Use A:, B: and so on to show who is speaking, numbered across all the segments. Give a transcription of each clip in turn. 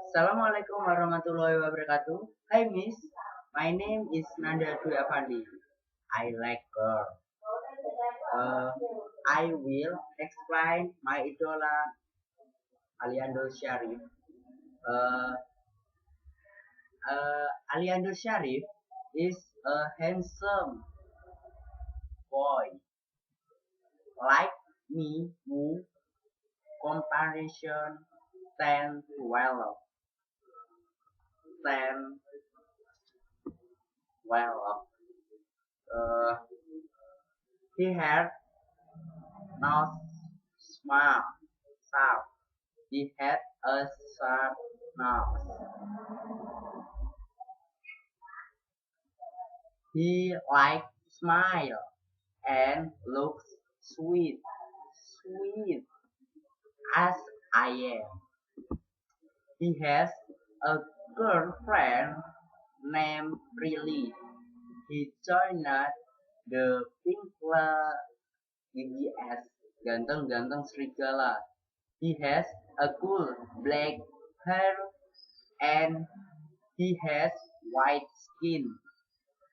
A: Assalamualaikum warahmatullahi wabarakatuh. Hi Miss, my name is Nanda Dwi Avandi. I like girl. I will explain my idola Aliando Syarif. Uh, Aliando Syarif is a handsome boy like me who comparison 10 12 10 12 uh, he had no smile sharp. He had a sharp nose. He liked smile and looks sweet, sweet as I am. He has a girlfriend named Prilly. He joined the Pinkler GGS, ganteng-ganteng serigala. He has a cool black hair and he has white skin.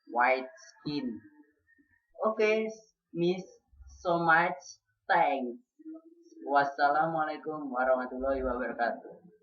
A: White skin. Okay, Miss, so much thanks. Wassalamualaikum warahmatullahi wabarakatuh.